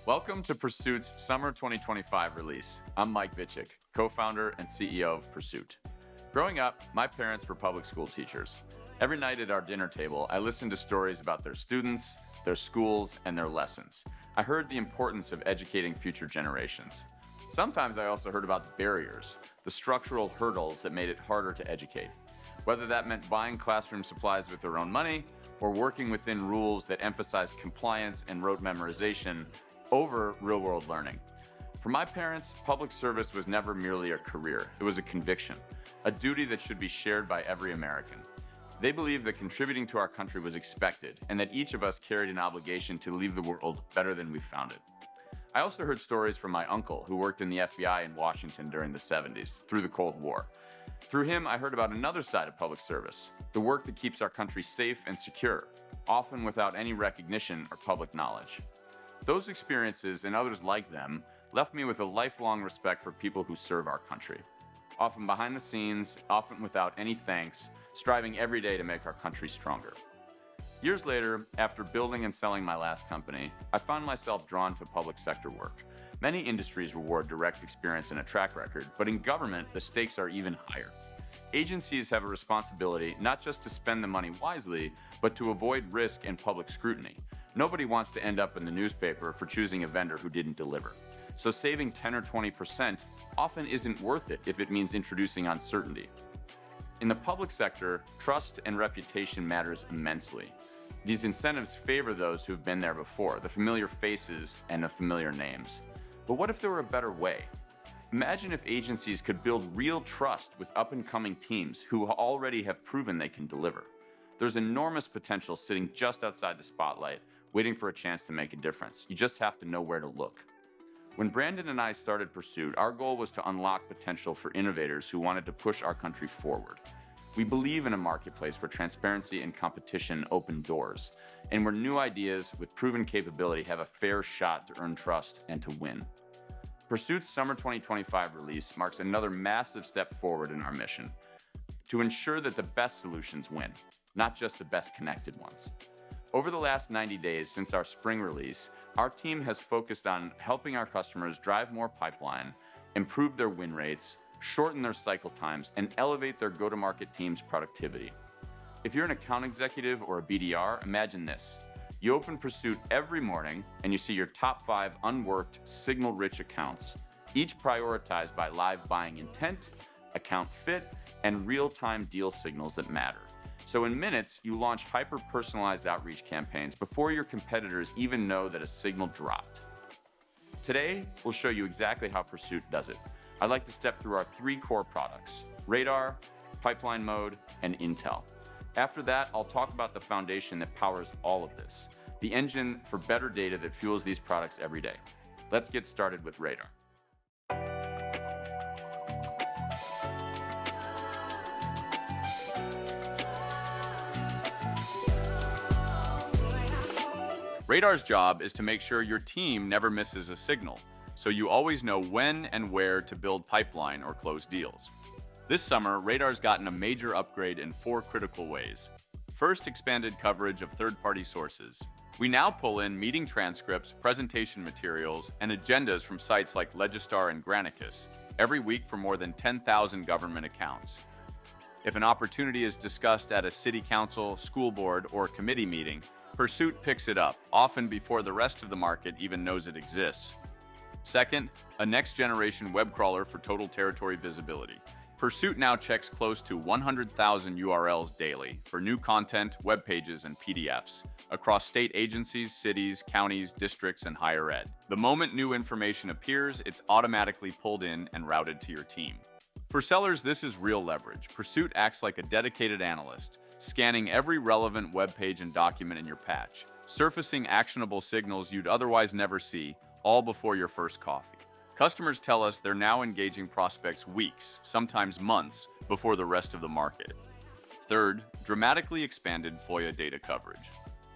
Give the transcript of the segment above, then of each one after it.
Welcome to Pursuit's Summer 2025 release. I'm Mike Vichick, co-founder and CEO of Pursuit. Growing up, my parents were public school teachers. Every night at our dinner table, I listened to stories about their students, their schools, and their lessons. I heard the importance of educating future generations. Sometimes I also heard about the barriers, the structural hurdles that made it harder to educate. Whether that meant buying classroom supplies with their own money or working within rules that emphasize compliance and rote memorization over real-world learning. For my parents, public service was never merely a career. It was a conviction, a duty that should be shared by every American. They believed that contributing to our country was expected and that each of us carried an obligation to leave the world better than we found it. I also heard stories from my uncle, who worked in the FBI in Washington during the 70s, through the Cold War. Through him, I heard about another side of public service, the work that keeps our country safe and secure, often without any recognition or public knowledge. Those experiences and others like them left me with a lifelong respect for people who serve our country. Often behind the scenes, often without any thanks, striving every day to make our country stronger. Years later, after building and selling my last company, I found myself drawn to public sector work. Many industries reward direct experience and a track record, but in government, the stakes are even higher. Agencies have a responsibility not just to spend the money wisely, but to avoid risk and public scrutiny. Nobody wants to end up in the newspaper for choosing a vendor who didn't deliver. So saving 10 or 20% often isn't worth it if it means introducing uncertainty. In the public sector, trust and reputation matters immensely. These incentives favor those who've been there before, the familiar faces and the familiar names. But what if there were a better way? Imagine if agencies could build real trust with up-and-coming teams who already have proven they can deliver. There's enormous potential sitting just outside the spotlight, waiting for a chance to make a difference. You just have to know where to look. When Brandon and I started Pursuit, our goal was to unlock potential for innovators who wanted to push our country forward. We believe in a marketplace where transparency and competition open doors, and where new ideas with proven capability have a fair shot to earn trust and to win. Pursuit's Summer 2025 release marks another massive step forward in our mission to ensure that the best solutions win, not just the best connected ones. Over the last 90 days since our spring release, our team has focused on helping our customers drive more pipeline, improve their win rates, shorten their cycle times, and elevate their go-to-market team's productivity. If you're an account executive or a BDR, imagine this. You open Pursuit every morning and you see your top 5 unworked, signal-rich accounts, each prioritized by live buying intent, account fit, and real-time deal signals that matter. So in minutes, you launch hyper-personalized outreach campaigns before your competitors even know that a signal dropped. Today, we'll show you exactly how Pursuit does it. I'd like to step through our 3 core products: Radar, Pipeline Mode, and Intel. After that, I'll talk about the foundation that powers all of this, the engine for better data that fuels these products every day. Let's get started with Radar. Radar's job is to make sure your team never misses a signal, so you always know when and where to build pipeline or close deals. This summer, Radar's gotten a major upgrade in 4 critical ways. First, expanded coverage of third-party sources. We now pull in meeting transcripts, presentation materials, and agendas from sites like Legistar and Granicus every week for more than 10,000 government accounts. If an opportunity is discussed at a city council, school board, or committee meeting, Pursuit picks it up, often before the rest of the market even knows it exists. Second, a next-generation web crawler for total territory visibility. Pursuit now checks close to 100,000 URLs daily for new content, web pages, and PDFs across state agencies, cities, counties, districts, and higher ed. The moment new information appears, it's automatically pulled in and routed to your team. For sellers, this is real leverage. Pursuit acts like a dedicated analyst, scanning every relevant web page and document in your patch, surfacing actionable signals you'd otherwise never see, all before your first coffee. Customers tell us they're now engaging prospects weeks, sometimes months, before the rest of the market. Third, dramatically expanded FOIA data coverage.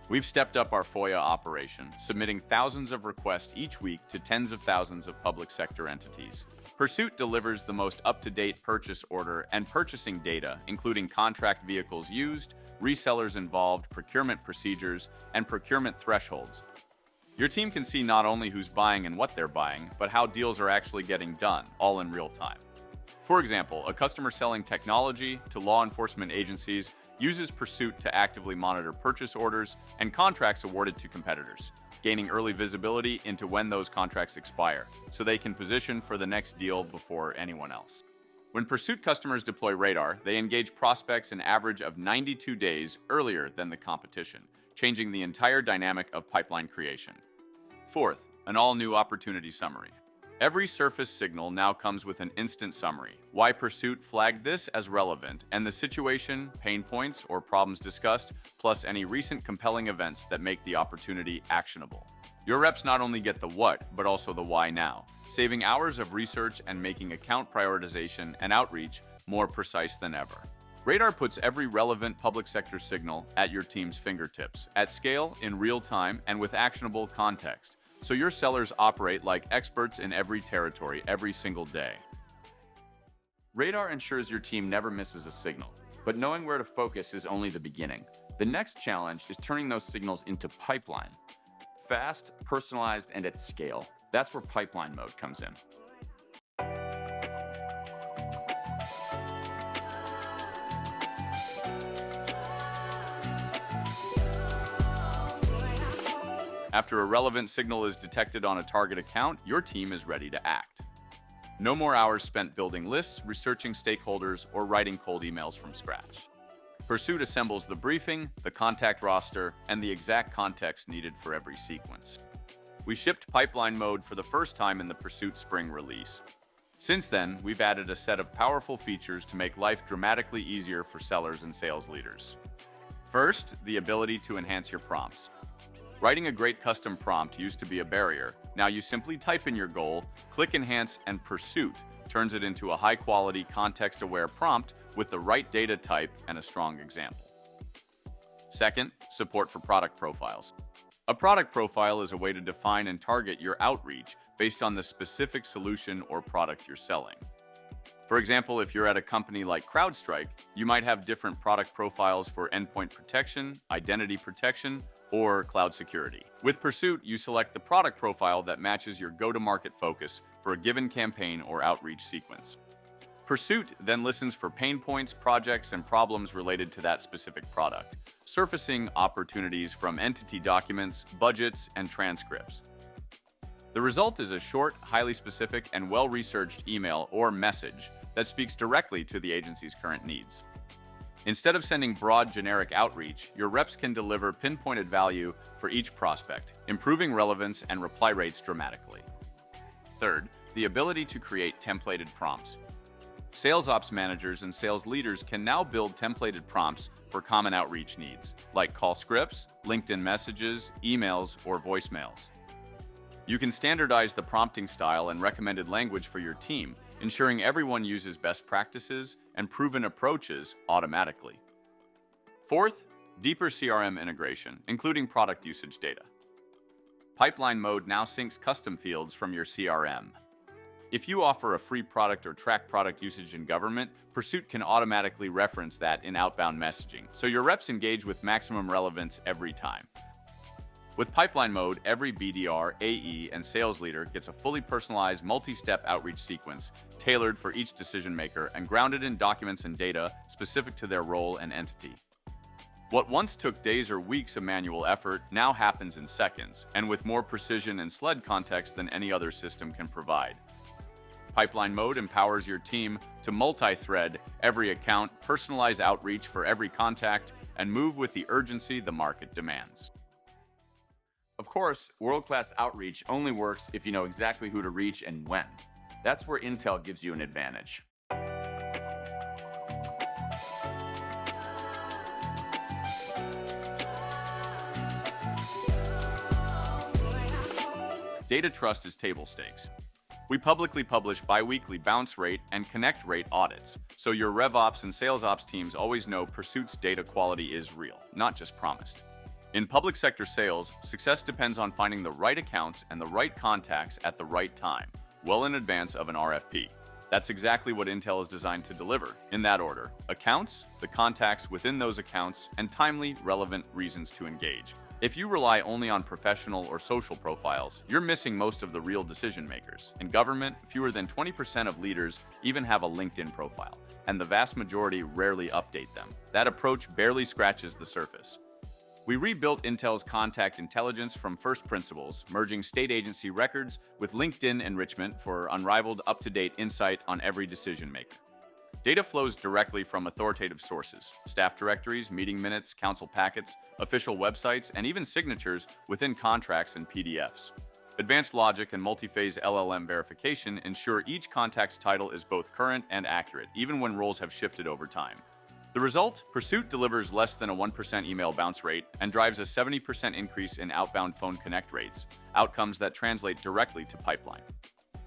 We've stepped up our FOIA operation, submitting thousands of requests each week to tens of thousands of public sector entities. Pursuit delivers the most up-to-date purchase order and purchasing data, including contract vehicles used, resellers involved, procurement procedures, and procurement thresholds. Your team can see not only who's buying and what they're buying, but how deals are actually getting done, all in real time. For example, a customer selling technology to law enforcement agencies uses Pursuit to actively monitor purchase orders and contracts awarded to competitors, gaining early visibility into when those contracts expire, so they can position for the next deal before anyone else. When Pursuit customers deploy Radar, they engage prospects an average of 92 days earlier than the competition, changing the entire dynamic of pipeline creation. Fourth, an all-new opportunity summary. Every surface signal now comes with an instant summary, why Pursuit flagged this as relevant, and the situation, pain points, or problems discussed, plus any recent compelling events that make the opportunity actionable. Your reps not only get the what, but also the why now, saving hours of research and making account prioritization and outreach more precise than ever. Radar puts every relevant public sector signal at your team's fingertips, at scale, in real time, and with actionable context, so your sellers operate like experts in every territory every single day. Radar ensures your team never misses a signal, but knowing where to focus is only the beginning. The next challenge is turning those signals into pipeline. Fast, personalized, and at scale. That's where pipeline mode comes in. After a relevant signal is detected on a target account, your team is ready to act. No more hours spent building lists, researching stakeholders, or writing cold emails from scratch. Pursuit assembles the briefing, the contact roster, and the exact context needed for every sequence. We shipped pipeline mode for the first time in the Pursuit Spring release. Since then, we've added a set of powerful features to make life dramatically easier for sellers and sales leaders. First, the ability to enhance your prompts. Writing a great custom prompt used to be a barrier. Now you simply type in your goal, click Enhance, and Pursuit turns it into a high-quality, context-aware prompt with the right data type and a strong example. Second, support for product profiles. A product profile is a way to define and target your outreach based on the specific solution or product you're selling. For example, if you're at a company like CrowdStrike, you might have different product profiles for endpoint protection, identity protection, or cloud security. With Pursuit, you select the product profile that matches your go-to-market focus for a given campaign or outreach sequence. Pursuit then listens for pain points, projects, and problems related to that specific product, surfacing opportunities from entity documents, budgets, and transcripts. The result is a short, highly specific, and well-researched email or message that speaks directly to the agency's current needs. Instead of sending broad, generic outreach, your reps can deliver pinpointed value for each prospect, improving relevance and reply rates dramatically. Third, the ability to create templated prompts. Sales ops managers and sales leaders can now build templated prompts for common outreach needs, like call scripts, LinkedIn messages, emails, or voicemails. You can standardize the prompting style and recommended language for your team, ensuring everyone uses best practices and proven approaches automatically. Fourth, deeper CRM integration, including product usage data. Pipeline mode now syncs custom fields from your CRM. If you offer a free product or track product usage in government, Pursuit can automatically reference that in outbound messaging, so your reps engage with maximum relevance every time. With pipeline mode, every BDR, AE, and sales leader gets a fully personalized multi-step outreach sequence tailored for each decision maker and grounded in documents and data specific to their role and entity. What once took days or weeks of manual effort now happens in seconds, and with more precision and SLED context than any other system can provide. Pipeline mode empowers your team to multi-thread every account, personalize outreach for every contact, and move with the urgency the market demands. Of course, world-class outreach only works if you know exactly who to reach and when. That's where Intel gives you an advantage. Data trust is table stakes. We publicly publish bi-weekly bounce rate and connect rate audits, so your RevOps and SalesOps teams always know Pursuit's data quality is real, not just promised. In public sector sales, success depends on finding the right accounts and the right contacts at the right time, well in advance of an RFP. That's exactly what Intel is designed to deliver, in that order: accounts, the contacts within those accounts, and timely, relevant reasons to engage. If you rely only on professional or social profiles, you're missing most of the real decision makers. In government, fewer than 20% of leaders even have a LinkedIn profile, and the vast majority rarely update them. That approach barely scratches the surface. We rebuilt Intel's contact intelligence from first principles, merging state agency records with LinkedIn enrichment for unrivaled, up-to-date insight on every decision maker. Data flows directly from authoritative sources: staff directories, meeting minutes, council packets, official websites, and even signatures within contracts and PDFs. Advanced logic and multi-phase LLM verification ensure each contact's title is both current and accurate, even when roles have shifted over time. The result? Pursuit delivers less than a 1% email bounce rate and drives a 70% increase in outbound phone connect rates, outcomes that translate directly to pipeline.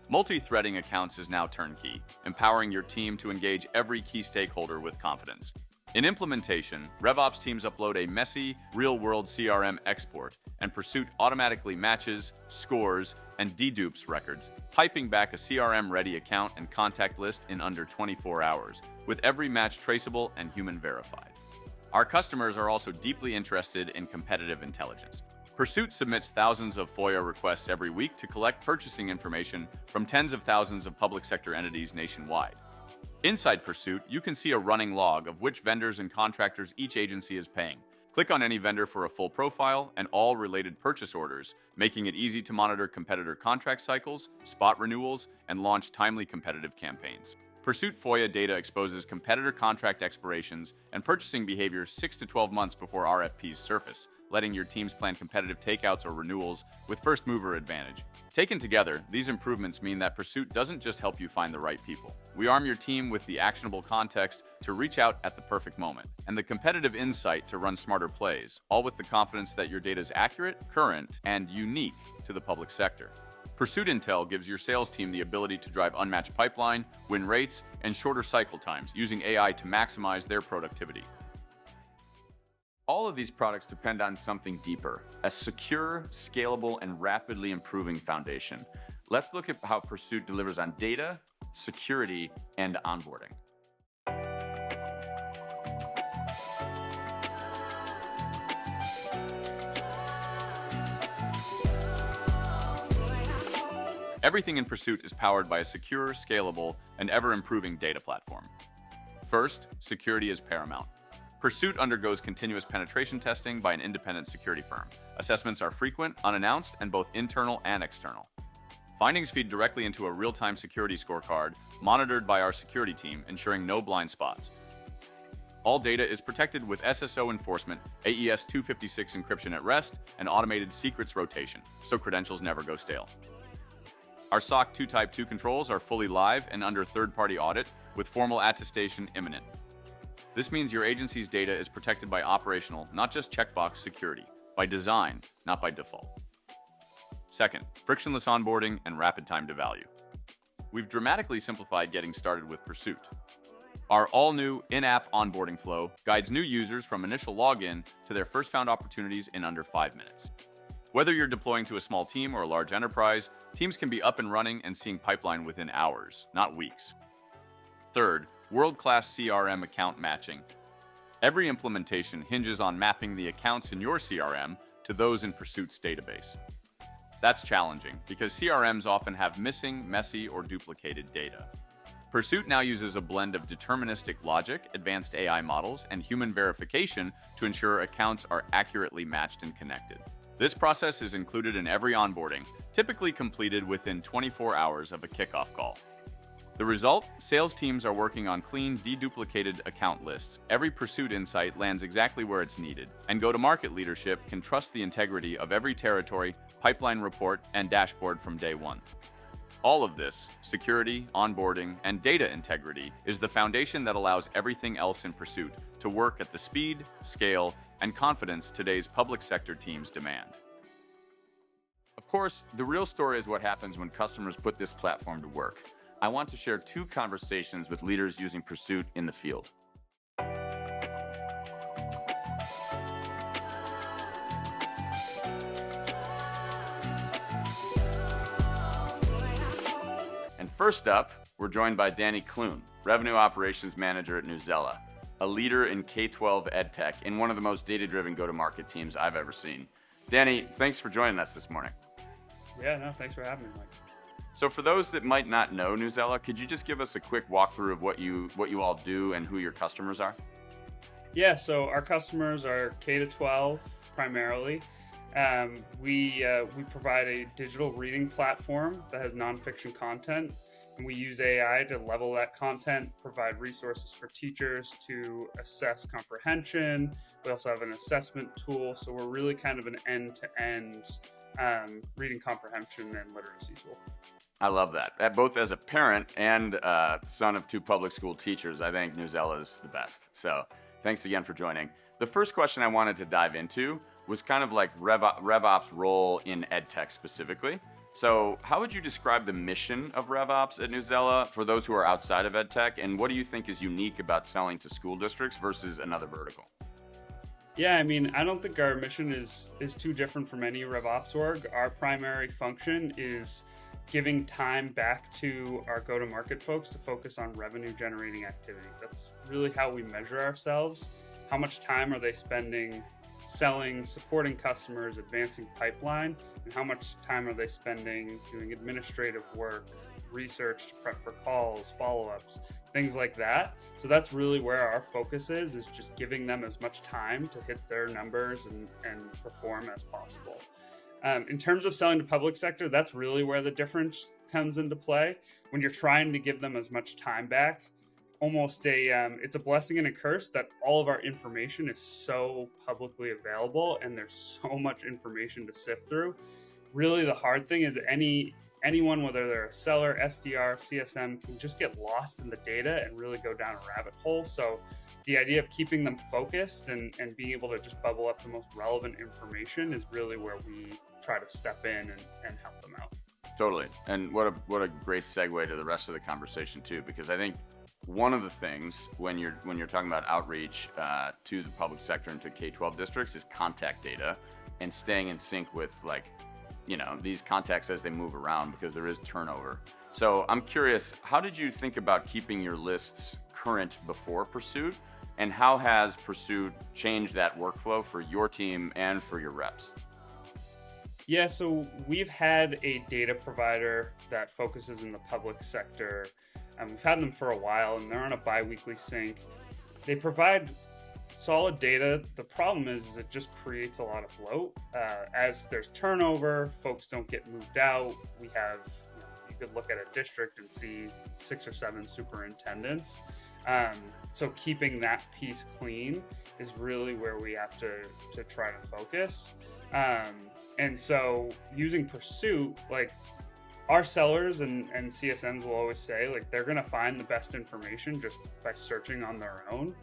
Multi-threading accounts is now turnkey, empowering your team to engage every key stakeholder with confidence. In implementation, RevOps teams upload a messy, real-world CRM export, and Pursuit automatically matches, scores, and dedupes records, piping back a CRM-ready account and contact list in under 24 hours, with every match traceable and human verified. Our customers are also deeply interested in competitive intelligence. Pursuit submits thousands of FOIA requests every week to collect purchasing information from tens of thousands of public sector entities nationwide. Inside Pursuit, you can see a running log of which vendors and contractors each agency is paying. Click on any vendor for a full profile and all related purchase orders, making it easy to monitor competitor contract cycles, spot renewals, and launch timely competitive campaigns. Pursuit FOIA data exposes competitor contract expirations and purchasing behavior 6 to 12 months before RFPs surface, letting your teams plan competitive takeouts or renewals with first-mover advantage. Taken together, these improvements mean that Pursuit doesn't just help you find the right people. We arm your team with the actionable context to reach out at the perfect moment, and the competitive insight to run smarter plays, all with the confidence that your data is accurate, current, and unique to the public sector. Pursuit Intel gives your sales team the ability to drive unmatched pipeline, win rates, and shorter cycle times, using AI to maximize their productivity. All of these products depend on something deeper: a secure, scalable, and rapidly improving foundation. Let's look at how Pursuit delivers on data, security, and onboarding. Everything in Pursuit is powered by a secure, scalable, and ever-improving data platform. First, security is paramount. Pursuit undergoes continuous penetration testing by an independent security firm. Assessments are frequent, unannounced, and both internal and external. Findings feed directly into a real-time security scorecard, monitored by our security team, ensuring no blind spots. All data is protected with SSO enforcement, AES 256 encryption at rest, and automated secrets rotation, so credentials never go stale. Our SOC 2 Type 2 controls are fully live and under third-party audit, with formal attestation imminent. This means your agency's data is protected by operational, not just checkbox security, by design, not by default. Second, frictionless onboarding and rapid time to value. We've dramatically simplified getting started with Pursuit. Our all-new in-app onboarding flow guides new users from initial login to their first found opportunities in under 5 minutes. Whether you're deploying to a small team or a large enterprise, teams can be up and running and seeing pipeline within hours, not weeks. Third, world-class CRM account matching. Every implementation hinges on mapping the accounts in your CRM to those in Pursuit's database. That's challenging because CRMs often have missing, messy, or duplicated data. Pursuit now uses a blend of deterministic logic, advanced AI models, and human verification to ensure accounts are accurately matched and connected. This process is included in every onboarding, typically completed within 24 hours of a kickoff call. The result? Sales teams are working on clean, deduplicated account lists. Every Pursuit insight lands exactly where it's needed, and go-to-market leadership can trust the integrity of every territory, pipeline report, and dashboard from day one. All of this, security, onboarding, and data integrity, is the foundation that allows everything else in Pursuit to work at the speed, scale, and confidence today's public sector teams demand. Of course, the real story is what happens when customers put this platform to work. I want to share 2 conversations with leaders using Pursuit in the field. And first up, we're joined by Danny Clune, Revenue Operations Manager at Newsela, a leader in K-12 EdTech and one of the most data-driven go-to-market teams I've ever seen. Danny, thanks for joining us this morning. Yeah, no, thanks for having me, Mike. So for those that might not know Newsela, could you just give us a quick walkthrough of what you all do and who your customers are? Yeah, so our customers are K to 12 primarily. We provide a digital reading platform that has nonfiction content, and we use AI to level that content, provide resources for teachers to assess comprehension. We also have an assessment tool, so we're really kind of an end-to-end reading comprehension and literacy tool. I love that. Both as a parent and son of two public school teachers, I think Newsela is the best. So thanks again for joining. The first question I wanted to dive into was kind of like RevOps role in EdTech specifically. So how would you describe the mission of RevOps at Newsela for those who are outside of EdTech, and what do you think is unique about selling to school districts versus another vertical? Yeah, I mean, I don't think our mission is too different from any RevOps org. Our primary function is giving time back to our go-to-market folks to focus on revenue-generating activity. That's really how we measure ourselves. How much time are they spending selling, supporting customers, advancing pipeline, and how much time are they spending doing administrative work, research to prep for calls, follow-ups, things like that. So that's really where our focus is just giving them as much time to hit their numbers and perform as possible. In terms of selling to public sector, that's really where the difference comes into play. When you're trying to give them as much time back, it's a blessing and a curse that all of our information is so publicly available and there's so much information to sift through. Really, the hard thing is anyone, whether they're a seller, SDR, CSM, can just get lost in the data and really go down a rabbit hole. So the idea of keeping them focused and being able to just bubble up the most relevant information is really where we try to step in and help them out. Totally. And what a great segue to the rest of the conversation too, because I think one of the things when you're talking about outreach to the public sector and to K-12 districts is contact data and staying in sync with these contacts as they move around, because there is turnover. So I'm curious, how did you think about keeping your lists current before Pursuit, and how has Pursuit changed that workflow for your team and for your reps? Yeah, so we've had a data provider that focuses in the public sector. We've had them for a while, and they're on a bi-weekly sync. They provide solid data. The problem is it just creates a lot of bloat. As there's turnover, folks don't get moved out. We have, you could look at a district and see 6 or 7 superintendents. So keeping that piece clean is really where we have to try to focus. And so using Pursuit, our sellers and CSMs will always say, they're going to find the best information just by searching on their own.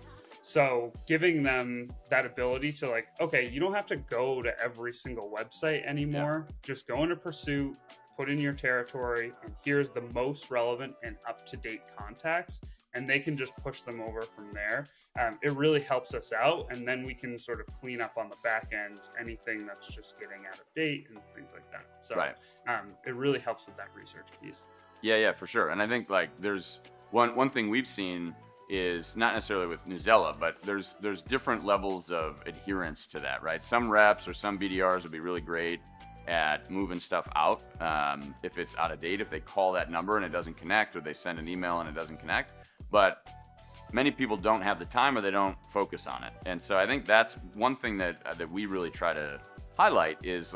So giving them that ability to okay, you don't have to go to every single website anymore. Yeah. Just go into Pursuit, put in your territory, and here's the most relevant and up-to-date contacts. And they can just push them over from there. It really helps us out, and then we can sort of clean up on the back end anything that's just getting out of date and things like that. So right. It really helps with that research piece. Yeah, for sure. And I think there's one thing we've seen is not necessarily with Newsela, but there's different levels of adherence to that, right? Some reps or some BDRs would be really great at moving stuff out if it's out of date, if they call that number and it doesn't connect, or they send an email and it doesn't connect. But many people don't have the time, or they don't focus on it. And so I think that's one thing that we really try to highlight is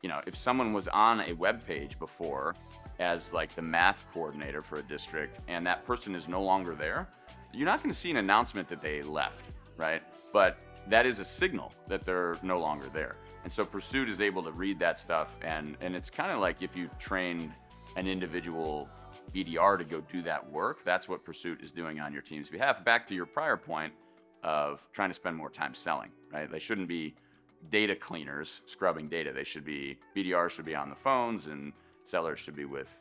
if someone was on a web page before as the math coordinator for a district and that person is no longer there, you're not going to see an announcement that they left, right? But that is a signal that they're no longer there. And so Pursuit is able to read that stuff, and it's kind of like if you trained an individual BDR to go do that work, that's what Pursuit is doing on your team's behalf. Back to your prior point of trying to spend more time selling, right? They shouldn't be data cleaners scrubbing data. BDRs should be on the phones, and sellers should be with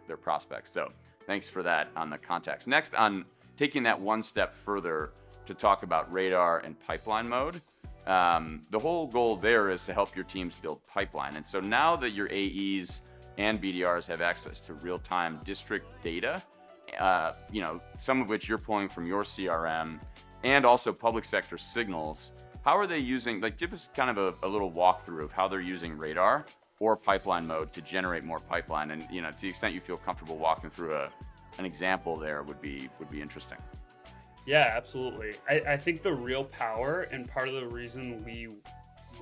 their prospects. So thanks for that on the context. Next, on taking that one step further to talk about radar and pipeline mode, the whole goal there is to help your teams build pipeline. And so now that your AEs and BDRs have access to real-time district data, some of which you're pulling from your CRM, and also public sector signals, How are they using, like, give us kind of a little walkthrough of how they're using Radar or pipeline mode to generate more pipeline. And, you know, to the extent you feel comfortable walking through an example there would be interesting. Yeah, absolutely. I think the real power and part of the reason we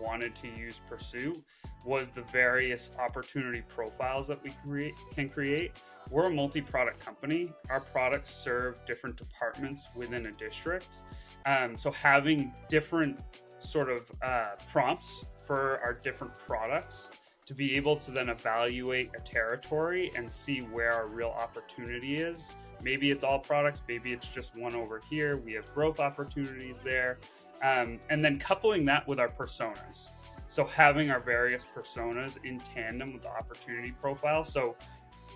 wanted to use Pursuit was the various opportunity profiles that we can create. We're a multi-product company. Our products serve different departments within a district. So having different sort of prompts for our different products to be able to then evaluate a territory and see where our real opportunity is. Maybe it's all products, maybe it's just one over here. We have growth opportunities there. And then coupling that with our personas. So having our various personas in tandem with the opportunity profile. So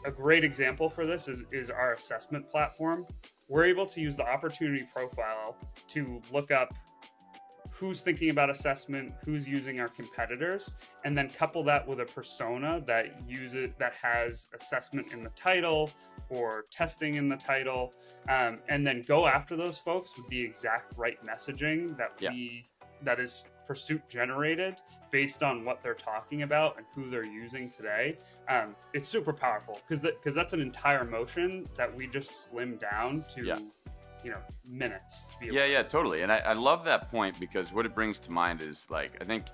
a great example for this is our assessment platform. We're able to use the opportunity profile to look up who's thinking about assessment, who's using our competitors, and then couple that with a persona that has assessment in the title or testing in the title, and then go after those folks with the exact right messaging that is Pursuit generated based on what they're talking about and who they're using today. It's super powerful because that's an entire motion that we just slimmed down to minutes to be able totally. And I love that point, because what it brings to mind is, like, I think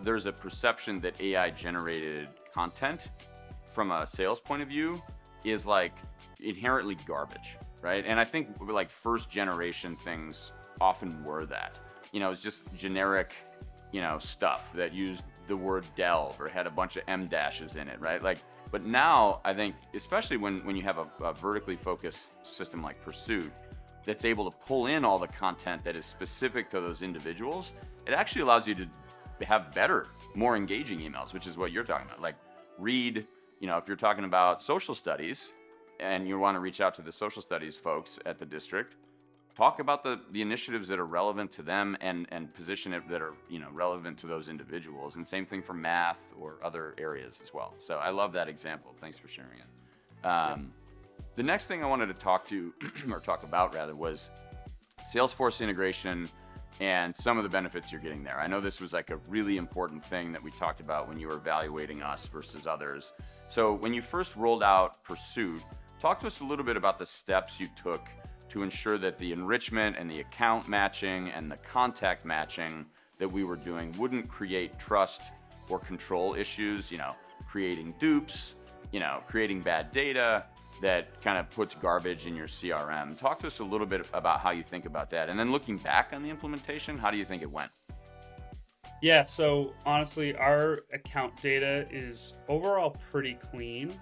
there's a perception that AI generated content from a sales point of view is like inherently garbage, right? And I think like first generation things often were that, it's just generic, stuff that used the word delve or had a bunch of M dashes in it, right? Like, but now I think, especially when you have a vertically focused system like Pursuit that's able to pull in all the content that is specific to those individuals, it actually allows you to have better, more engaging emails, which is what you're talking about. Like, read, if you're talking about social studies and you want to reach out to the social studies folks at the district, talk about the initiatives that are relevant to them and position it that are, relevant to those individuals. And same thing for math or other areas as well. So I love that example. Thanks for sharing it. The next thing I wanted to talk about was Salesforce integration and some of the benefits you're getting there. I know this was like a really important thing that we talked about when you were evaluating us versus others. So when you first rolled out Pursuit, talk to us a little bit about the steps you took to ensure that the enrichment and the account matching and the contact matching that we were doing wouldn't create trust or control issues, creating dupes, creating bad data that kind of puts garbage in your CRM. Talk to us a little bit about how you think about that. And then looking back on the implementation, how do you think it went? Yeah, so honestly, our account data is overall pretty clean.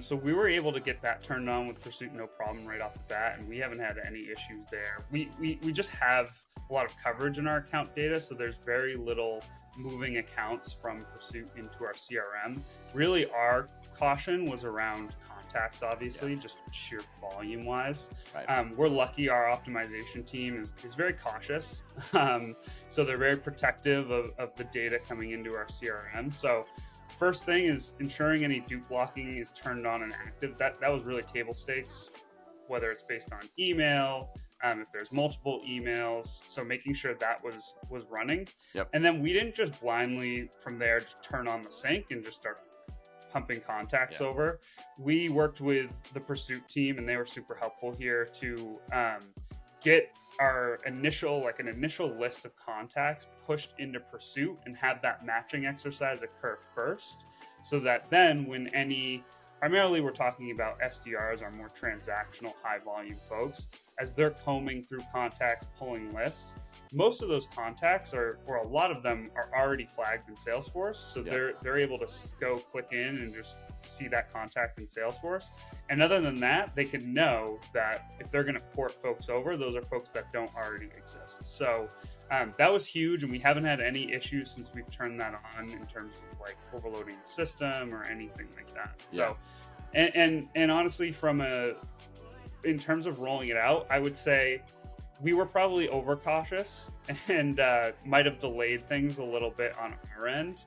So we were able to get that turned on with Pursuit no problem right off the bat, and we haven't had any issues there. We just have a lot of coverage in our account data, so there's very little moving accounts from Pursuit into our CRM. Really, our caution was around contacts, obviously, just sheer volume wise. Right. We're lucky our optimization team is very cautious. So they're very protective of the data coming into our CRM. So first thing is ensuring any dupe blocking is turned on and active. That was really table stakes, whether it's based on email, if there's multiple emails. So making sure that was running. Yep. And then we didn't just blindly from there just turn on the sync and just start pumping contacts over. We worked with the Pursuit team, and they were super helpful here to get our initial list of contacts pushed into Pursuit and have that matching exercise occur first, so that then when primarily we're talking about SDRs, our more transactional high volume folks, as they're combing through contacts, pulling lists, most of those contacts or a lot of them are already flagged in Salesforce. So they're able to go click in and just see that contact in Salesforce. And other than that, they can know that if they're going to port folks over, those are folks that don't already exist. So that was huge, and we haven't had any issues since we've turned that on in terms of like overloading the system or anything like that. Yeah. So, and honestly, in terms of rolling it out, I would say we were probably overcautious and might have delayed things a little bit on our end.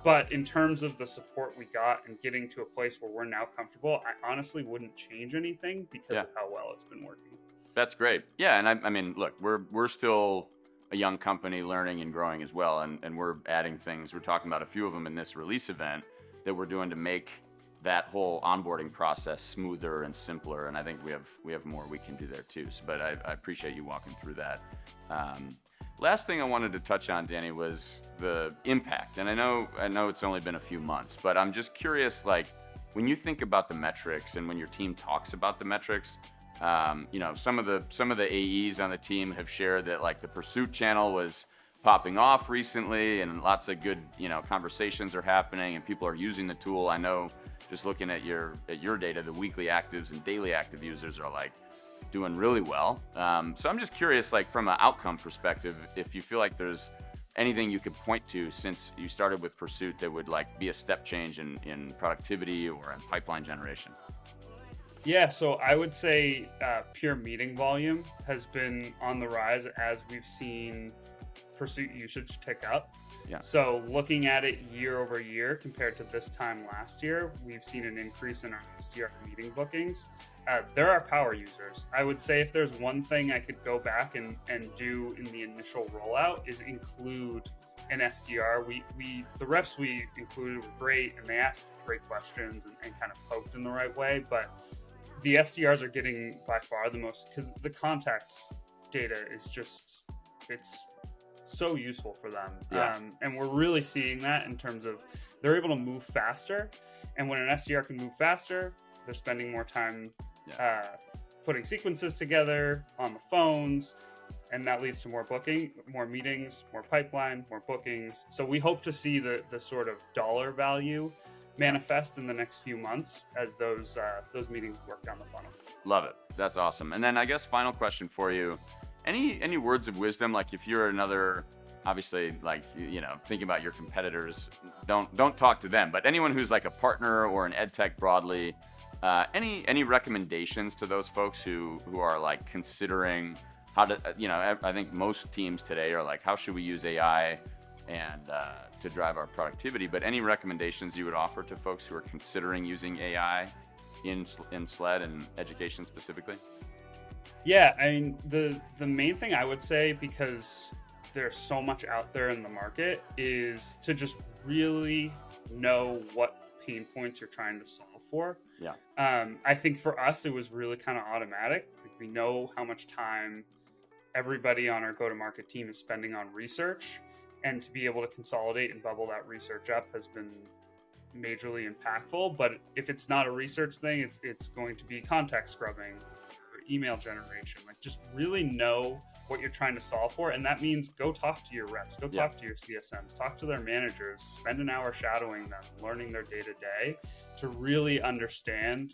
But in terms of the support we got and getting to a place where we're now comfortable, I honestly wouldn't change anything because of how well it's been working. That's great. Yeah, and I mean, look, we're still a young company learning and growing as well. And we're adding things. We're talking about a few of them in this release event that we're doing to make that whole onboarding process smoother and simpler. And I think we have more we can do there too. So, but I appreciate you walking through that. Last thing I wanted to touch on, Danny, was the impact. And I know it's only been a few months, but I'm just curious, like, when you think about the metrics and when your team talks about the metrics, some of the AEs on the team have shared that like the Pursuit channel was popping off recently, and lots of good conversations are happening, and people are using the tool. I know, just looking at your data, the weekly actives and daily active users are like doing really well. So I'm just curious, like from an outcome perspective, if you feel like there's anything you could point to since you started with Pursuit that would like be a step change in productivity or in pipeline generation. Yeah, so I would say pure meeting volume has been on the rise as we've seen Pursuit usage tick up. Yeah. So looking at it year over year compared to this time last year, we've seen an increase in our SDR meeting bookings. There are power users. I would say if there's one thing I could go back and do in the initial rollout is include an SDR. The reps we included were great, and they asked great questions and kind of poked in the right way, but the SDRs are getting by far the most, because the contact data is just, it's so useful for them. Yeah. And we're really seeing that in terms of they're able to move faster. And when an SDR can move faster, they're spending more time putting sequences together on the phones. And that leads to more booking, more meetings, more pipeline, more bookings. So we hope to see the sort of dollar value manifest in the next few months as those meetings work down the funnel. Love it. That's awesome. And then I guess final question for you. Any words of wisdom, like if you're another, obviously, like, thinking about your competitors, don't talk to them, but anyone who's like a partner or an ed tech broadly, any recommendations to those folks who are like considering how to, I think most teams today are like, how should we use AI and to drive our productivity? But any recommendations you would offer to folks who are considering using AI in SLED and education specifically? Yeah, I mean, the main thing I would say, because there's so much out there in the market, is to just really know what pain points you're trying to solve for. Yeah. I think for us, it was really kind of automatic. Like, we know how much time everybody on our go-to-market team is spending on research, and to be able to consolidate and bubble that research up has been majorly impactful. But if it's not a research thing, it's going to be contact scrubbing, email generation. Like, just really know what you're trying to solve for. And that means go talk to your reps, go talk to your CSMs, talk to their managers, spend an hour shadowing them, learning their day-to-day to really understand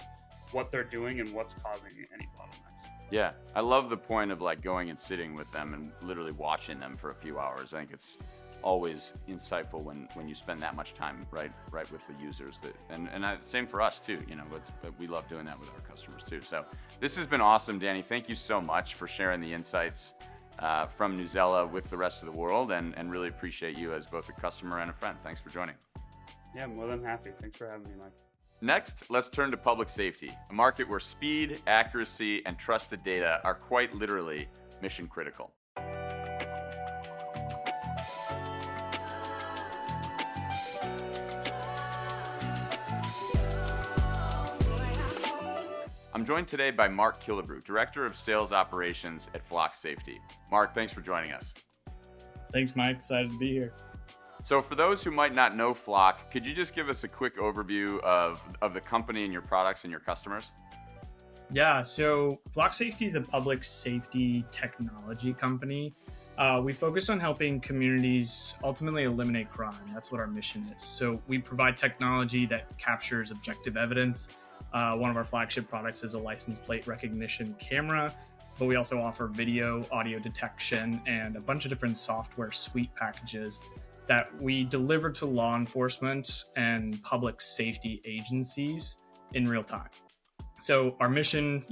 what they're doing and what's causing any bottlenecks. Yeah, I love the point of like going and sitting with them and literally watching them for a few hours. I think it's always insightful when you spend that much time right with the users. Same for us too. We love doing that with our customers too. So this has been awesome, Danny. Thank you so much for sharing the insights from Newsela with the rest of the world, and really appreciate you as both a customer and a friend. Thanks for joining. Yeah, more than happy. Thanks for having me, Mike. Next, let's turn to public safety, a market where speed, accuracy, and trusted data are quite literally mission critical. I'm joined today by Mark Killebrew, Director of Sales Operations at Flock Safety. Mark, thanks for joining us. Thanks, Mike. Excited to be here. So for those who might not know Flock, could you just give us a quick overview of the company and your products and your customers? Yeah, so Flock Safety is a public safety technology company. We focused on helping communities ultimately eliminate crime. That's what our mission is. So we provide technology that captures objective evidence. One of our flagship products is a license plate recognition camera, but we also offer video, audio detection, and a bunch of different software suite packages that we deliver to law enforcement and public safety agencies in real time. So our mission,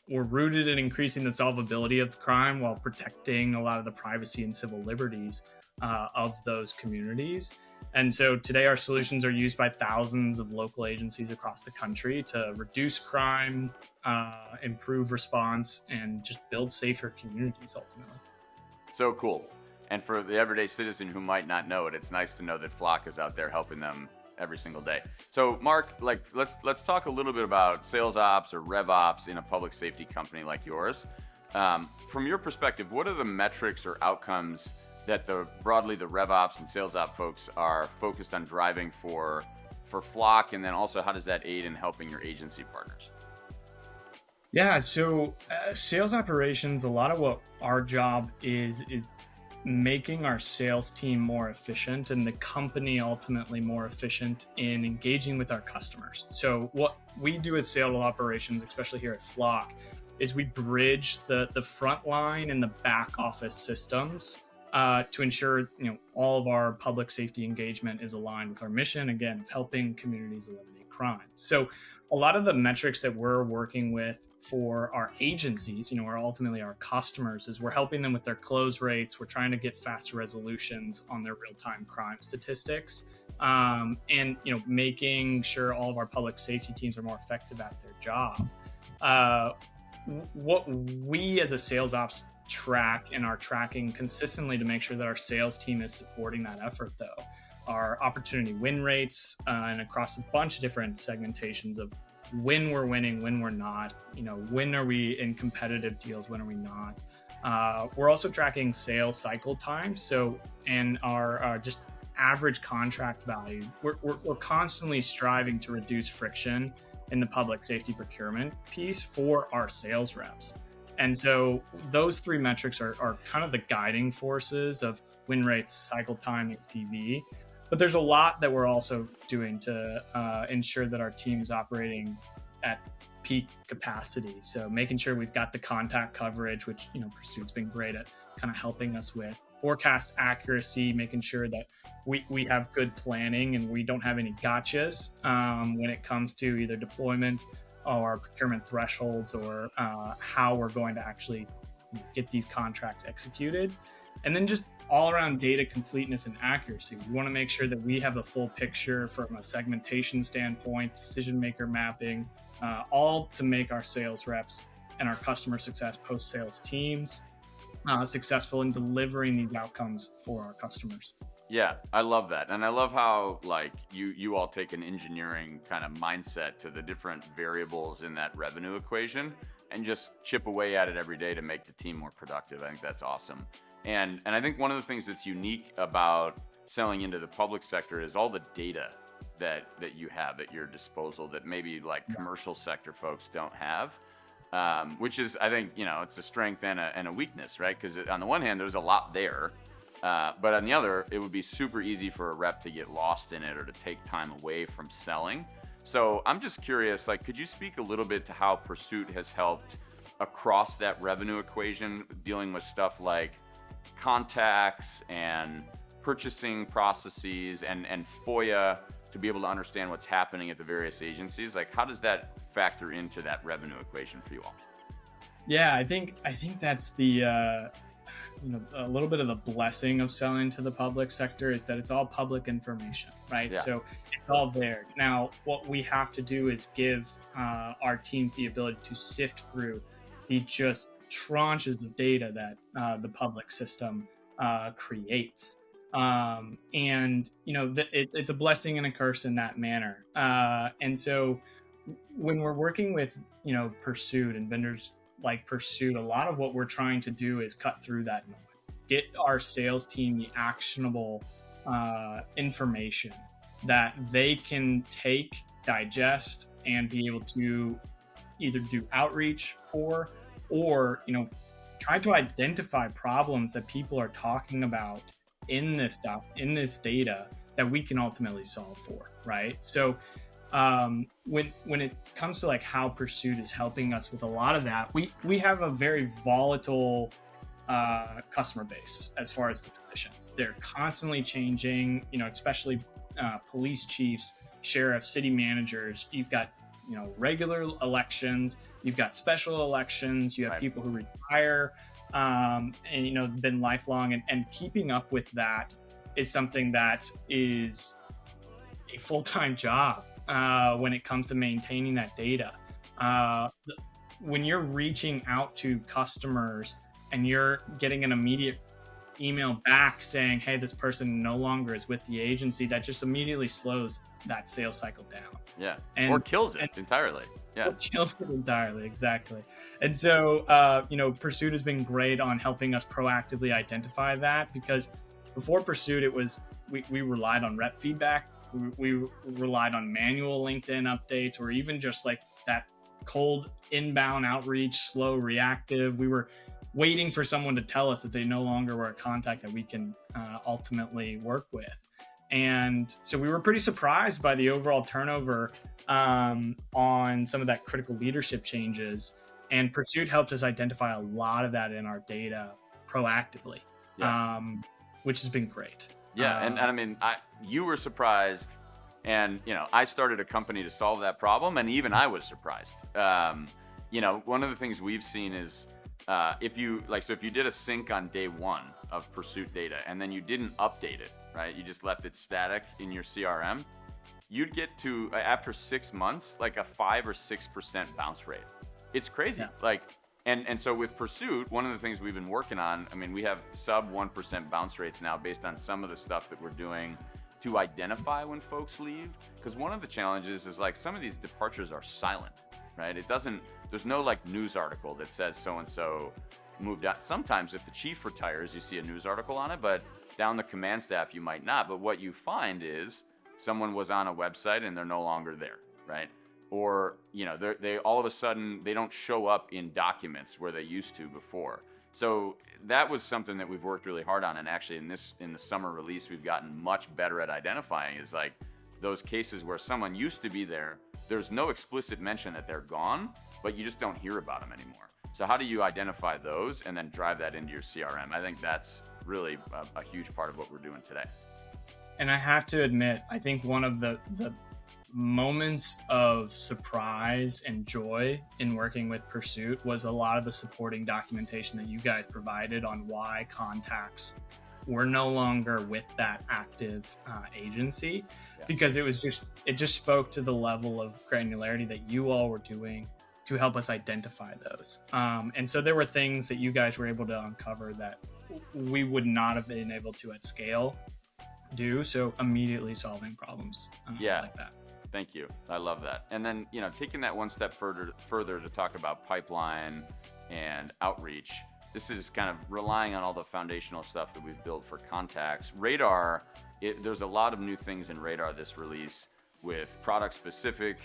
we're rooted in increasing the solvability of crime while protecting a lot of the privacy and civil liberties of those communities. And so today our solutions are used by thousands of local agencies across the country to reduce crime, improve response, and just build safer communities ultimately. So cool. And for the everyday citizen who might not know it, it's nice to know that Flock is out there helping them every single day. So Mark, like let's talk a little bit about sales ops or rev ops in a public safety company like yours. From your perspective, what are the metrics or outcomes that broadly the rev ops and sales op folks are focused on driving for Flock, and then also how does that aid in helping your agency partners? Yeah, so sales operations, a lot of what our job is making our sales team more efficient and the company ultimately more efficient in engaging with our customers. So what we do as sales operations, especially here at Flock, is we bridge the front line and the back office systems to ensure all of our public safety engagement is aligned with our mission, again, of helping communities eliminate crime. So a lot of the metrics that we're working with for our agencies, or ultimately our customers, is we're helping them with their close rates. We're trying to get faster resolutions on their real-time crime statistics, and making sure all of our public safety teams are more effective at their job. What we as a sales ops track and are tracking consistently to make sure that our sales team is supporting that effort, though, are opportunity win rates, and across a bunch of different segmentations of when we're winning, when we're not, when are we in competitive deals, when are we not. We're also tracking sales cycle time. So, and our just average contract value, we're constantly striving to reduce friction in the public safety procurement piece for our sales reps. And so those three metrics are kind of the guiding forces of win rates, cycle time, and CV. But there's a lot that we're also doing to ensure that our team is operating at peak capacity. So making sure we've got the contact coverage, which Pursuit's been great at kind of helping us with. Forecast accuracy, making sure that we have good planning and we don't have any gotchas when it comes to either deployment or procurement thresholds, or how we're going to actually get these contracts executed. And then just all around data completeness and accuracy. We want to make sure that we have a full picture from a segmentation standpoint, decision maker mapping, all to make our sales reps and our customer success post-sales teams successful in delivering these outcomes for our customers. Yeah, I love that. And I love how you all take an engineering kind of mindset to the different variables in that revenue equation and just chip away at it every day to make the team more productive. I think that's awesome. And I think one of the things that's unique about selling into the public sector is all the data that you have at your disposal that maybe commercial sector folks don't have, which is, I think, it's a strength and a weakness, right? Because on the one hand, there's a lot there. But on the other, it would be super easy for a rep to get lost in it or to take time away from selling. So I'm just curious, could you speak a little bit to how Pursuit has helped across that revenue equation, dealing with stuff like contacts and purchasing processes and FOIA to be able to understand what's happening at the various agencies? How does that factor into that revenue equation for you all? Yeah, I think that's the a little bit of the blessing of selling to the public sector is that it's all public information, right? Yeah. So it's all there. Now, what we have to do is give our teams the ability to sift through the just tranches of data that the public system creates. And, it's a blessing and a curse in that manner. And so when we're working with, Pursuit and vendors like Pursuit, a lot of what we're trying to do is cut through that noise, get our sales team the actionable information that they can take, digest, and be able to either do outreach for, or try to identify problems that people are talking about in this stuff, in this data, that we can ultimately solve for, right? So when it comes to how Pursuit is helping us with a lot of that, we have a very volatile customer base as far as the positions. They're constantly changing, especially police chiefs, sheriffs, city managers. You've got regular elections, you've got special elections, you have people who retire and been lifelong, and keeping up with that is something that is a full-time job when it comes to maintaining that data. When you're reaching out to customers and you're getting an immediate email back saying, hey, this person no longer is with the agency, that just immediately slows that sales cycle down. Yeah. And, or kills it entirely. Yeah. It kills it entirely. Exactly. And so, Pursuit has been great on helping us proactively identify that, because before Pursuit, it was, we relied on rep feedback. We relied on manual LinkedIn updates, or even just like that cold inbound outreach, slow reactive. We were waiting for someone to tell us that they no longer were a contact that we can ultimately work with. And so we were pretty surprised by the overall turnover on some of that critical leadership changes. And Pursuit helped us identify a lot of that in our data proactively, which has been great. Yeah, and I mean, you were surprised, and I started a company to solve that problem, and even I was surprised. One of the things we've seen is if you did a sync on day one of Pursuit data, and then you didn't update it, right? You just left it static in your CRM. You'd get to, after 6 months, like a 5 or 6% bounce rate. It's crazy. Yeah. And so with Pursuit, one of the things we've been working on, I mean, we have sub 1% bounce rates now based on some of the stuff that we're doing to identify when folks leave. Because one of the challenges is like some of these departures are silent, right? There's no like news article that says so-and-so moved out. Sometimes if the chief retires, you see a news article on it, but down the command staff, you might not. But what you find is someone was on a website and they're no longer there, right? Or, they all of a sudden, they don't show up in documents where they used to before. So that was something that we've worked really hard on. And actually in the summer release, we've gotten much better at identifying is like those cases where someone used to be there. There's no explicit mention that they're gone, but you just don't hear about them anymore. So how do you identify those and then drive that into your CRM? I think that's really a huge part of what we're doing today. And I have to admit, I think one of the moments of surprise and joy in working with Pursuit was a lot of the supporting documentation that you guys provided on why contacts were no longer with that active agency, because it just spoke to the level of granularity that you all were doing to help us identify those. And so there were things that you guys were able to uncover that we would not have been able to at scale do. So immediately solving problems like that. Thank you. I love that. And then, taking that one step further to talk about pipeline and outreach, this is kind of relying on all the foundational stuff that we've built for contacts. Radar, there's a lot of new things in Radar this release with product-specific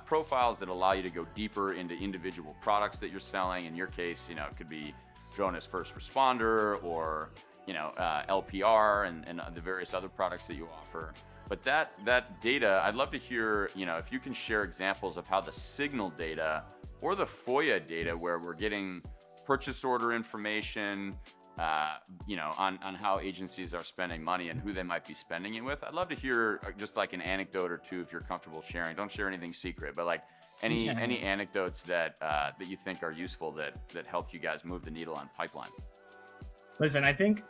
profiles that allow you to go deeper into individual products that you're selling. In your case, it could be drone as first responder or, LPR and the various other products that you offer. But that data, I'd love to hear, if you can share examples of how the signal data or the FOIA data where we're getting purchase order information, on how agencies are spending money and who they might be spending it with. I'd love to hear just like an anecdote or two if you're comfortable sharing. Don't share anything secret, but like any anecdotes that you think are useful that helped you guys move the needle on pipeline. Listen, I think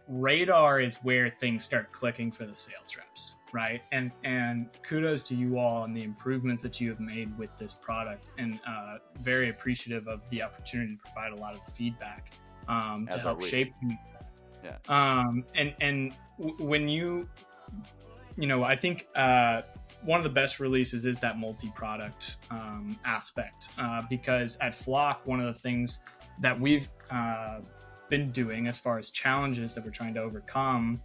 Radar is where things start clicking for the sales reps, right? And kudos to you all and the improvements that you have made with this product, and very appreciative of the opportunity to provide a lot of feedback to help shape some. Yeah. And when I think one of the best releases is that multi-product aspect, because at Flock, one of the things that we've been doing as far as challenges that we're trying to overcome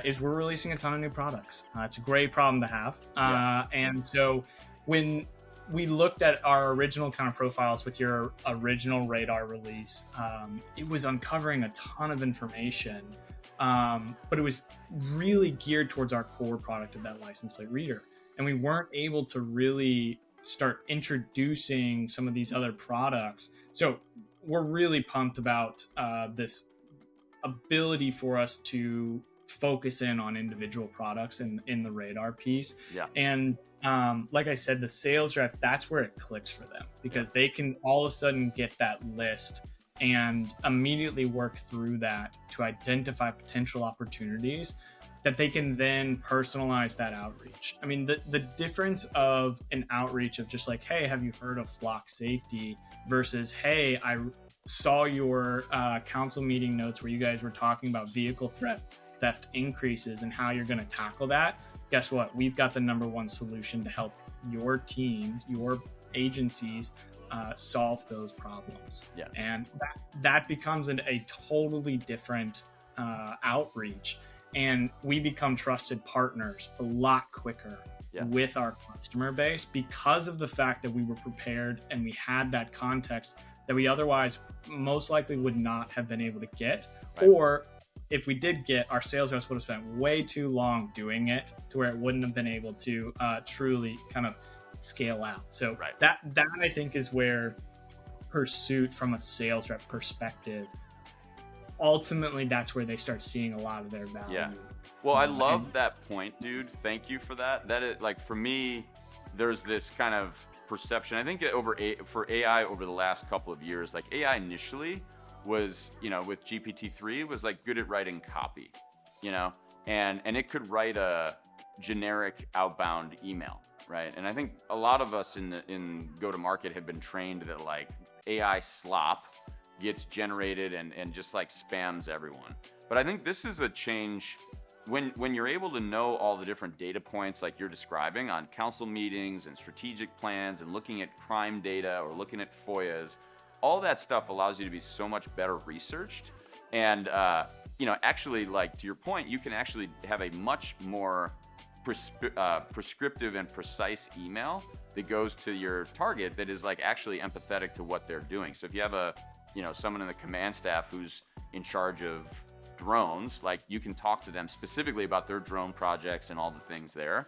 is we're releasing a ton of new products. It's a great problem to have. And so when we looked at our original kind of profiles with your original Radar release, it was uncovering a ton of information, but it was really geared towards our core product of that license plate reader. And we weren't able to really start introducing some of these other products. So we're really pumped about this ability for us to focus in on individual products in the Radar piece. Yeah. And like I said, the sales reps, that's where it clicks for them, because they can all of a sudden get that list and immediately work through that to identify potential opportunities that they can then personalize that outreach. I mean, the difference of an outreach of just like, hey, have you heard of Flock Safety, versus, hey, I saw your council meeting notes where you guys were talking about vehicle theft increases and how you're going to tackle that. Guess what? We've got the number one solution to help your teams, your agencies solve those problems. Yeah. And that becomes a totally different outreach. And we become trusted partners a lot quicker with our customer base because of the fact that we were prepared and we had that context that we otherwise most likely would not have been able to get. Right. Or if we did get, our sales reps would have spent way too long doing it to where it wouldn't have been able to truly kind of scale out. So that I think is where Pursuit, from a sales rep perspective, ultimately that's where they start seeing a lot of their value. Yeah. Well, I love that point, dude. Thank you for that. That is, like, for me, there's this kind of perception. I think for AI over the last couple of years, like AI initially was, with GPT-3 was like good at writing copy, and it could write a generic outbound email, right? And I think a lot of us in go-to-market have been trained that like AI slop gets generated and just like spams everyone. But I think this is a change when you're able to know all the different data points like you're describing on council meetings and strategic plans and looking at crime data or looking at FOIAs. All that stuff allows you to be so much better researched. And, actually, like to your point, you can actually have a much more prescriptive and precise email that goes to your target that is like actually empathetic to what they're doing. So if you have someone in the command staff who's in charge of drones, like you can talk to them specifically about their drone projects and all the things there.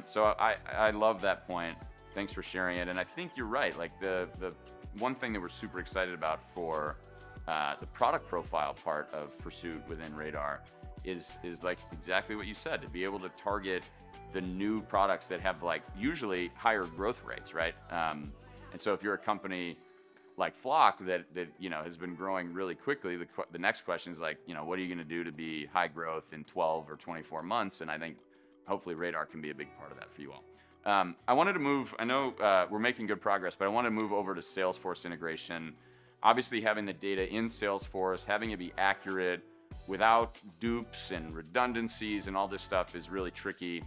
So I love that point. Thanks for sharing it. And I think you're right. Like the one thing that we're super excited about for the product profile part of Pursuit within Radar is like exactly what you said, to be able to target the new products that have like usually higher growth rates, right? And so if you're a company like Flock that has been growing really quickly, the next question is like, what are you going to do to be high growth in 12 or 24 months? And I think hopefully Radar can be a big part of that for you all. I wanted to move, I know we're making good progress, but I want to move over to Salesforce integration. Obviously having the data in Salesforce, having it be accurate without dupes and redundancies and all this stuff is really tricky.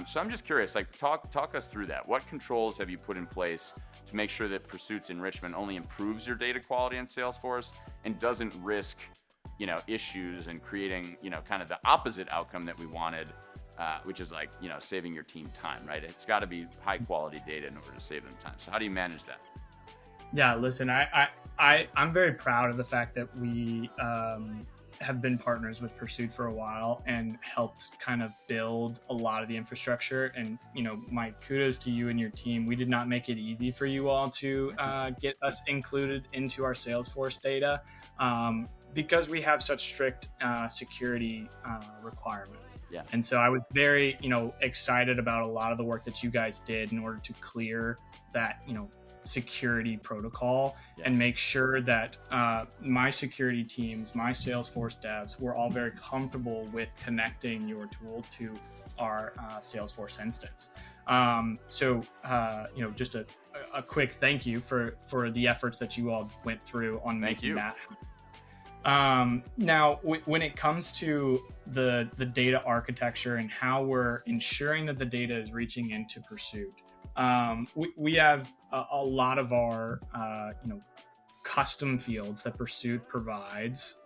So I'm just curious, like talk us through that. What controls have you put in place to make sure that Pursuit's enrichment only improves your data quality in Salesforce and doesn't risk, issues and creating, kind of the opposite outcome that we wanted, which is like, saving your team time, right? It's got to be high quality data in order to save them time. So how do you manage that? Yeah, listen, I'm very proud of the fact that we have been partners with Pursuit for a while and helped kind of build a lot of the infrastructure. And, my kudos to you and your team. We did not make it easy for you all to get us included into our Salesforce data because we have such strict security requirements. Yeah. And so I was very, excited about a lot of the work that you guys did in order to clear that, security protocol and make sure that my security teams, my Salesforce devs, were all very comfortable with connecting your tool to our Salesforce instance. So just a quick thank you for the efforts that you all went through on making that happen. Now, when it comes to the data architecture and how we're ensuring that the data is reaching into Pursuit, we have a lot of our custom fields that Pursuit provides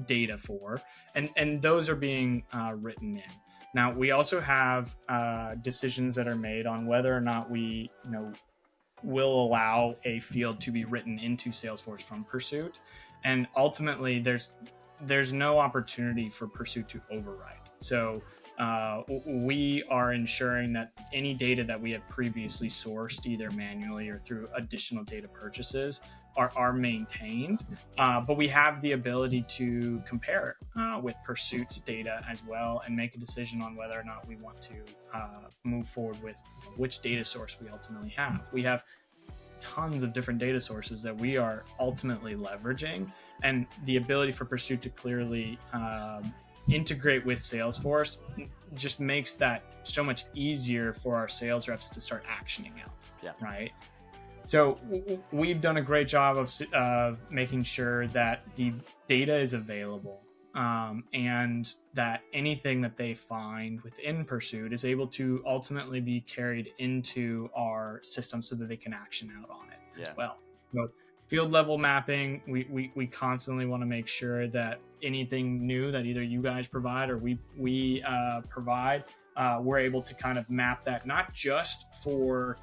data for, and those are being written in. Now, we also have decisions that are made on whether or not we will allow a field to be written into Salesforce from Pursuit, and ultimately there's no opportunity for Pursuit to override. So we are ensuring that any data that we have previously sourced, either manually or through additional data purchases, are maintained. But we have the ability to compare with Pursuit's data as well and make a decision on whether or not we want to move forward with which data source we ultimately have. We have tons of different data sources that we are ultimately leveraging, and the ability for Pursuit to clearly integrate with Salesforce just makes that so much easier for our sales reps to start actioning out. Yeah. Right. So we've done a great job of making sure that the data is available, and that anything that they find within Pursuit is able to ultimately be carried into our system so that they can action out on it as well. So field level mapping, we constantly want to make sure that anything new that either you guys provide or we provide, we're able to kind of map that, not just for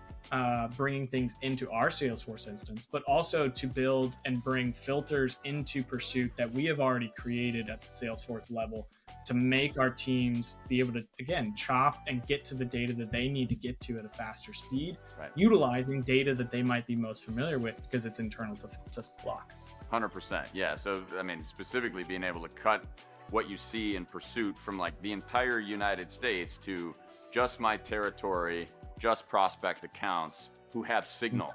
bringing things into our Salesforce instance, but also to build and bring filters into Pursuit that we have already created at the Salesforce level to make our teams be able to, again, chop and get to the data that they need to get to at a faster speed, utilizing data that they might be most familiar with because it's internal to Flock. 100%. Yeah. So, I mean, specifically being able to cut what you see in Pursuit from like the entire United States to just my territory, just prospect accounts who have signal,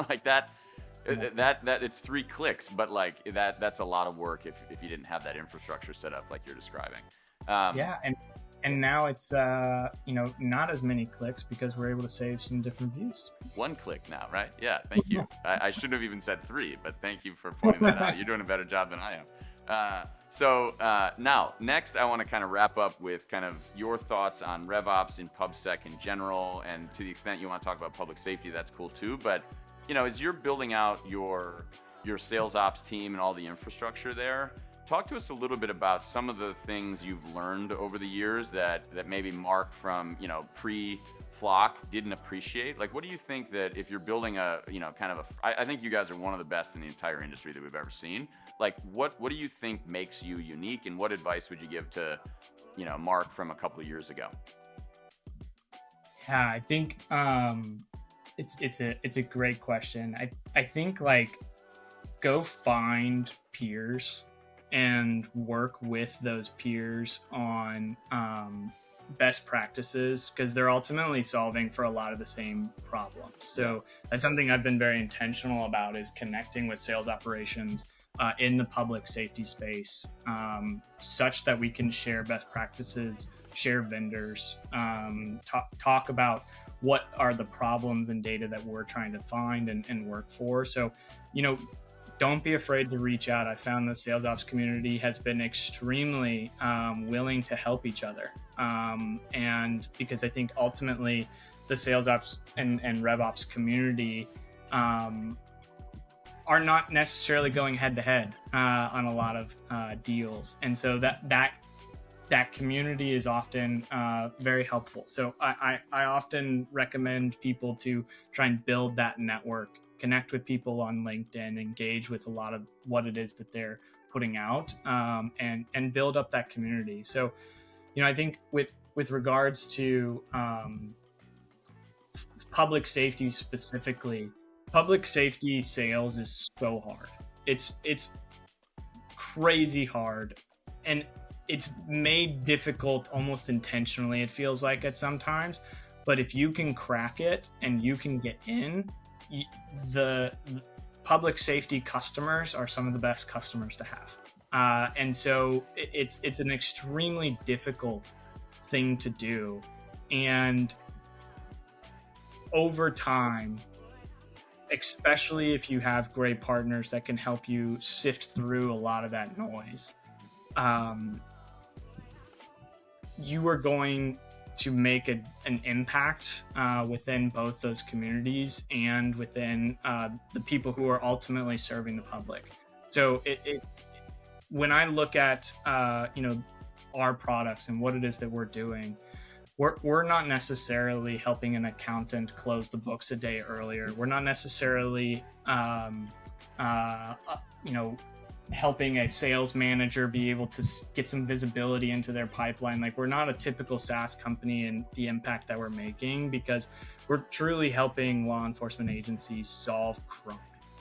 like that it's 3 clicks, but like that's a lot of work if you didn't have that infrastructure set up like you're describing. And now it's not as many clicks because we're able to save some different views. 1 click now, right? Yeah, thank you. I shouldn't have even said 3, but thank you for pointing that out. You're doing a better job than I am. So now, next, I want to kind of wrap up with kind of your thoughts on RevOps and PubSec in general, and to the extent you want to talk about public safety, that's cool too. But as you're building out your sales ops team and all the infrastructure there, talk to us a little bit about some of the things you've learned over the years that maybe Mark from pre-Flock didn't appreciate. Like, what do you think that if you're building I think you guys are one of the best in the entire industry that we've ever seen. Like, what do you think makes you unique, and what advice would you give to Mark from a couple of years ago? Yeah, I think it's a great question. I think like go find peers and work with those peers on best practices, because they're ultimately solving for a lot of the same problems. So that's something I've been very intentional about, is connecting with sales operations in the public safety space, such that we can share best practices, share vendors, talk about what are the problems and data that we're trying to find and work for. So, don't be afraid to reach out. I found the sales ops community has been extremely willing to help each other. And because I think ultimately the sales ops and RevOps community are not necessarily going head to head on a lot of deals. And so that community is often very helpful. So I often recommend people to try and build that network, connect with people on LinkedIn, engage with a lot of what it is that they're putting out, and build up that community. So, I think with regards to public safety specifically, public safety sales is so hard. It's crazy hard, and it's made difficult almost intentionally, it feels like at sometimes. But if you can crack it and you can get in, the public safety customers are some of the best customers to have. And so it's an extremely difficult thing to do. And over time, especially if you have great partners that can help you sift through a lot of that noise, you are going to make an impact within both those communities and within the people who are ultimately serving the public. So when I look at our products and what it is that we're doing, we're not necessarily helping an accountant close the books a day earlier. We're not necessarily helping a sales manager be able to get some visibility into their pipeline. Like, we're not a typical SaaS company in the impact that we're making, because we're truly helping law enforcement agencies solve crime.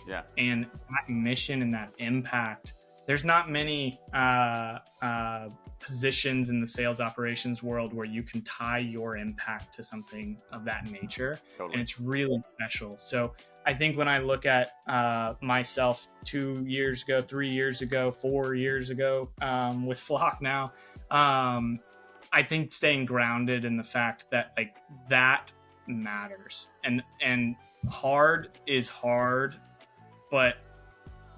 Yeah. And that mission and that impact, there's not many positions in the sales operations world where you can tie your impact to something of that nature. Totally. And it's really special. So I think when I look at myself 2 years ago, 3 years ago, 4 years ago, with Flock now, I think staying grounded in the fact that like that matters, and hard is hard, but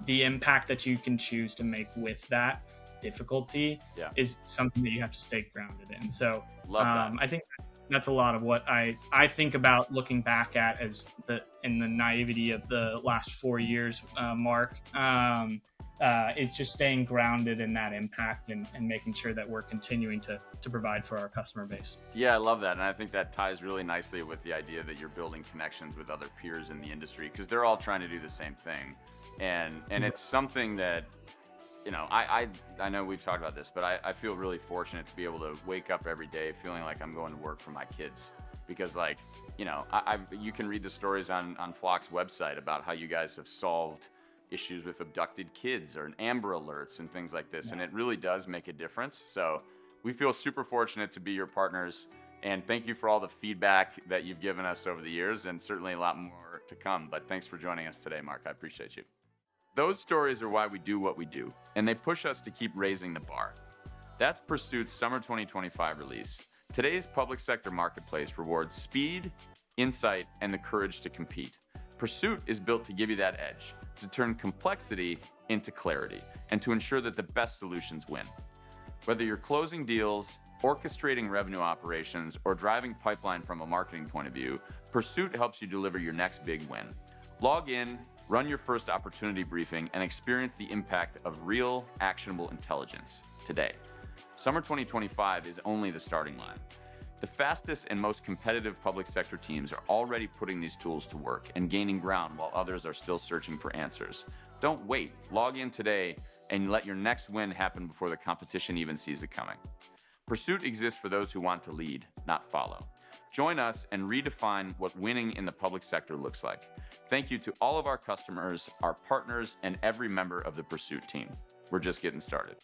the impact that you can choose to make with that difficulty is something that you have to stay grounded in. So I think that's a lot of what I think about looking back at as in the naivety of the last 4 years, Mark, is just staying grounded in that impact and making sure that we're continuing to provide for our customer base. Yeah, I love that. And I think that ties really nicely with the idea that you're building connections with other peers in the industry, because they're all trying to do the same thing. And it's something that, I know we've talked about this, but I feel really fortunate to be able to wake up every day feeling like I'm going to work for my kids, because you can read the stories on Flock's website about how you guys have solved issues with abducted kids or Amber Alerts and things like this. And it really does make a difference. So we feel super fortunate to be your partners. And thank you for all the feedback that you've given us over the years, and certainly a lot more to come. But thanks for joining us today, Mark. I appreciate you. Those stories are why we do what we do, and they push us to keep raising the bar. That's Pursuit's Summer 2025 release. Today's public sector marketplace rewards speed, insight, and the courage to compete. Pursuit is built to give you that edge, to turn complexity into clarity, and to ensure that the best solutions win. Whether you're closing deals, orchestrating revenue operations, or driving pipeline from a marketing point of view, Pursuit helps you deliver your next big win. Log in, run your first opportunity briefing, and experience the impact of real, actionable intelligence today. Summer 2025 is only the starting line. The fastest and most competitive public sector teams are already putting these tools to work and gaining ground while others are still searching for answers. Don't wait. Log in today and let your next win happen before the competition even sees it coming. Pursuit exists for those who want to lead, not follow. Join us and redefine what winning in the public sector looks like. Thank you to all of our customers, our partners, and every member of the Pursuit team. We're just getting started.